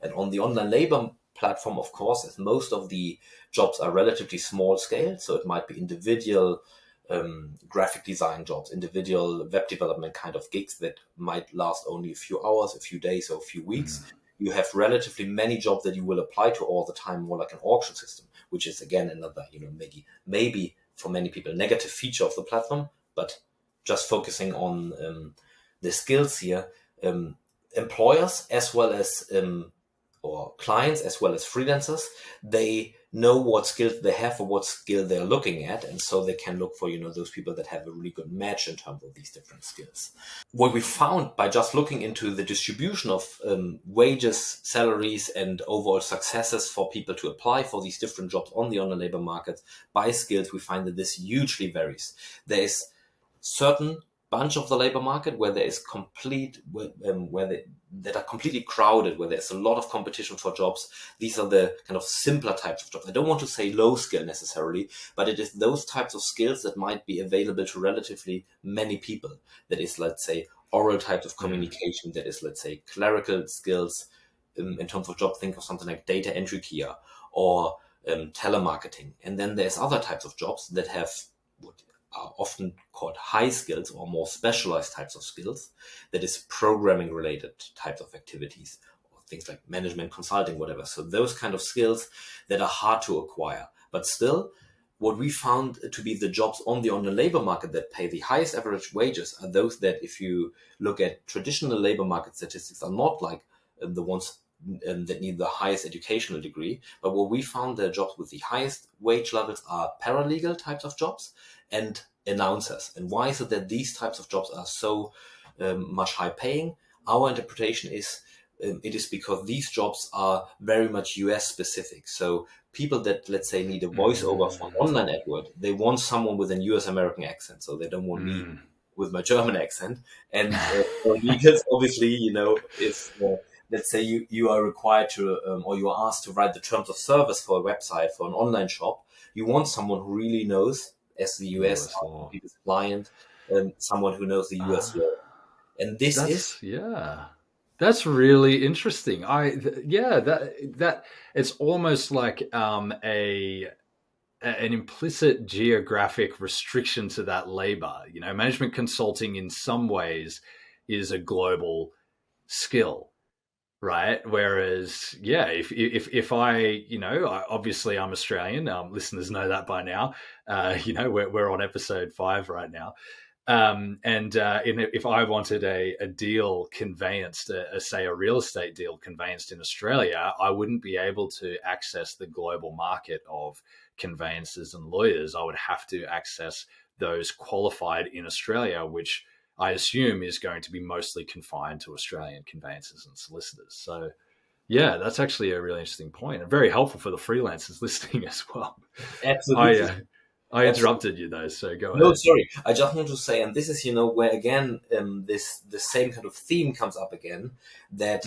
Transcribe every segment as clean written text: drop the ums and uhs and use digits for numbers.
And on the online labor platform, of course, as most of the jobs are relatively small scale, so it might be individual graphic design jobs, individual web development kind of gigs that might last only a few hours, a few days, or a few weeks. You have relatively many jobs that you will apply to all the time, more like an auction system, which is again another, maybe for many people, negative feature of the platform. But just focusing on the skills here, employers as well as or clients as well as freelancers, they know what skills they have or what skill they're looking at, and so they can look for those people that have a really good match in terms of these different skills. What we found by just looking into the distribution of wages, salaries, and overall successes for people to apply for these different jobs on the online labor market by skills, we find that this hugely varies. There is certain bunch of the labor market where there is that are completely crowded, where there's a lot of competition for jobs. These are the kind of simpler types of jobs. I don't want to say low skill necessarily, but it is those types of skills that might be available to relatively many people. That is, let's say, oral types of communication. That is, let's say, clerical skills in terms of job. Think of something like data entry here or telemarketing. And then there's other types of jobs that have what are often called high skills or more specialized types of skills. That is programming related types of activities, or things like management, consulting, whatever. So those kind of skills that are hard to acquire. But still, what we found to be the jobs on the online labor market that pay the highest average wages are those that, if you look at traditional labor market statistics, are not like the ones that need the highest educational degree. But what we found, the jobs with the highest wage levels are paralegal types of jobs and announcers. And why is it that these types of jobs are so much high paying? Our interpretation is it is because these jobs are very much US specific. So people that, let's say, need a voiceover for an online AdWord, they want someone with an US American accent. So they don't want me with my German accent. And for legals, obviously, if let's say you are required to, or you are asked to write the terms of service for a website, for an online shop, you want someone who really knows, as the US client, someone who knows the US law. And that's really interesting. That it's almost like an implicit geographic restriction to that labor. Management consulting in some ways is a global skill, right? Whereas, if I, obviously I'm Australian. Listeners know that by now. We're on episode 5 right now. If I wanted a deal conveyanced, say a real estate deal conveyanced in Australia, I wouldn't be able to access the global market of conveyancers and lawyers. I would have to access those qualified in Australia, which I assume is going to be mostly confined to Australian conveyancers and solicitors. So, yeah, that's actually a really interesting point and very helpful for the freelancers listening as well. Absolutely. I interrupted you though, so go ahead. No, sorry. I just want to say, and this is, where again, the same kind of theme comes up again, that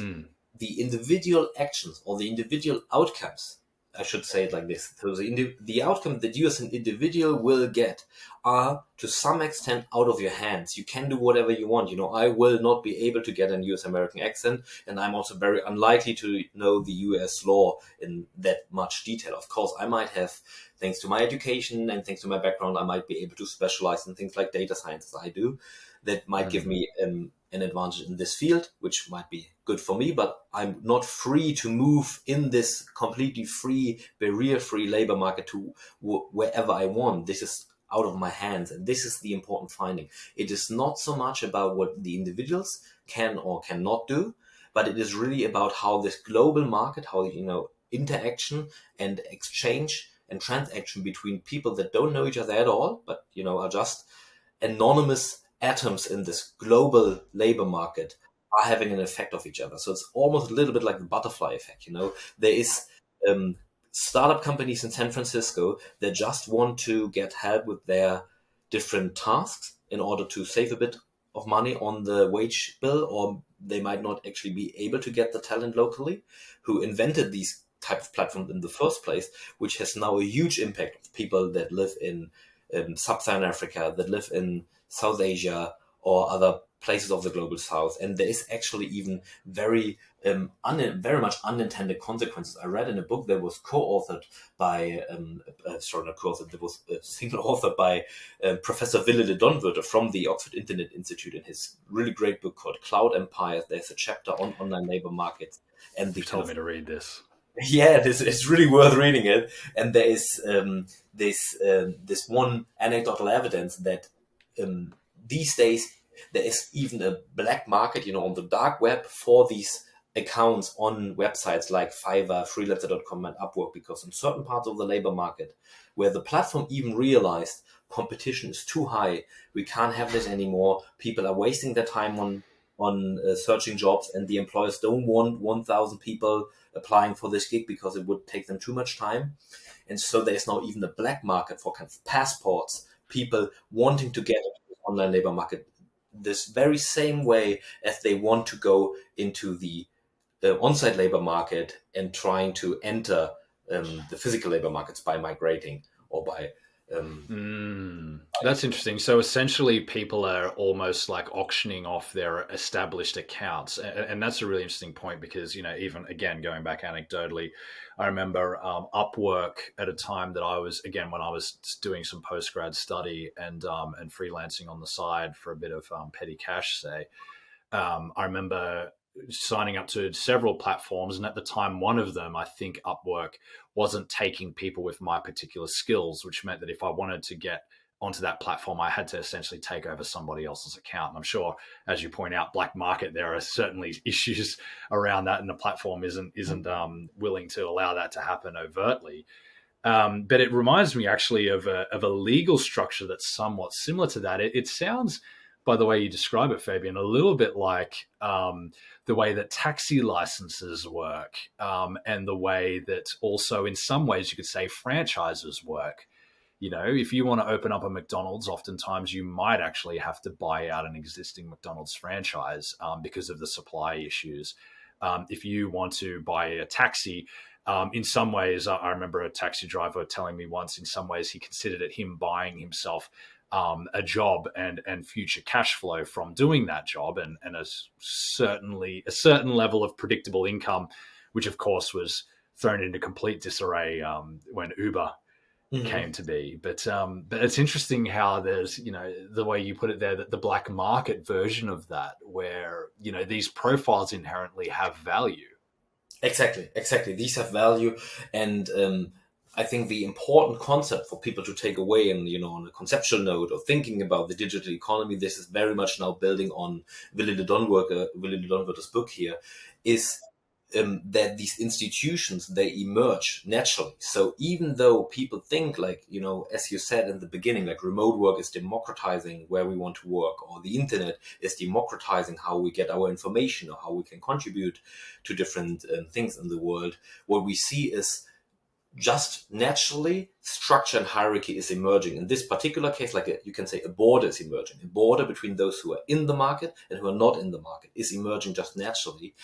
the individual actions or the individual outcomes, I should say it like this. So the outcome that you as an individual will get are to some extent out of your hands. You can do whatever you want. I will not be able to get an US American accent, and I'm also very unlikely to know the US law in that much detail. Of course, I might have, thanks to my education and thanks to my background, I might be able to specialize in things like data science as I do. That might give me an advantage in this field, which might be good for me, but I'm not free to move in this completely free, barrier-free labor market to wherever I want. This is out of my hands, and this is the important finding. It is not so much about what the individuals can or cannot do, but it is really about how this global market, how interaction and exchange and transaction between people that don't know each other at all, but are just anonymous atoms in this global labor market, are having an effect of each other. So it's almost a little bit like the butterfly effect. There is startup companies in San Francisco that just want to get help with their different tasks in order to save a bit of money on the wage bill, or they might not actually be able to get the talent locally, who invented these type of platforms in the first place, which has now a huge impact on people that live in Sub-Saharan Africa, that live in South Asia or other places of the global south. And there is actually even very very much unintended consequences. I read in a book that was co-authored by, sorry, not co-authored, that was single authored by Professor Wille de Donwerter from the Oxford Internet Institute in his really great book called Cloud Empires. There's a chapter on online labor markets and the You've told me to read this. Yeah, it's really worth reading it. And there is this one anecdotal evidence that these days there is even a black market, on the dark web for these accounts on websites like Fiverr, freelancer.com, and Upwork, because in certain parts of the labor market where the platform even realized competition is too high, we can't have this anymore. People are wasting their time on searching jobs, and the employers don't want 1,000 people applying for this gig because it would take them too much time. And so there's now even a black market for kind of passports, people wanting to get into the online labor market this very same way as they want to go into the on-site labor market and trying to enter the physical labor markets by migrating or by that's interesting. So essentially people are almost like auctioning off their established accounts. And that's a really interesting point because, even again, going back anecdotally, I remember Upwork at a time that I was, again, when I was doing some post-grad study and freelancing on the side for a bit of petty cash, say, I remember signing up to several platforms, and at the time one of them, I think Upwork, wasn't taking people with my particular skills, which meant that if I wanted to get onto that platform, I had to essentially take over somebody else's account. And I'm sure, as you point out, black market, there are certainly issues around that, and the platform isn't willing to allow that to happen overtly. But it reminds me actually of a legal structure that's somewhat similar to that. It sounds, by the way you describe it, Fabian, a little bit like the way that taxi licenses work, and the way that also in some ways you could say franchises work. If you want to open up a McDonald's, oftentimes you might actually have to buy out an existing McDonald's franchise because of the supply issues. If you want to buy a taxi, in some ways, I remember a taxi driver telling me once, in some ways he considered it him buying himself a job and future cash flow from doing that job, and a certain level of predictable income, which of course was thrown into complete disarray when Uber came to be. But it's interesting how there's, the way you put it there, that the black market version of that, where, these profiles inherently have value. Exactly. These have value. And I think the important concept for people to take away, and on a conceptual note of thinking about the digital economy, this is very much now building on Wille de Donwerter's book here, is that these institutions, they emerge naturally. So even though people think, like, as you said in the beginning, like remote work is democratizing where we want to work, or the internet is democratizing how we get our information or how we can contribute to different things in the world, what we see is just naturally structure and hierarchy is emerging. In this particular case, you can say a border is emerging. A border between those who are in the market and who are not in the market is emerging just naturally.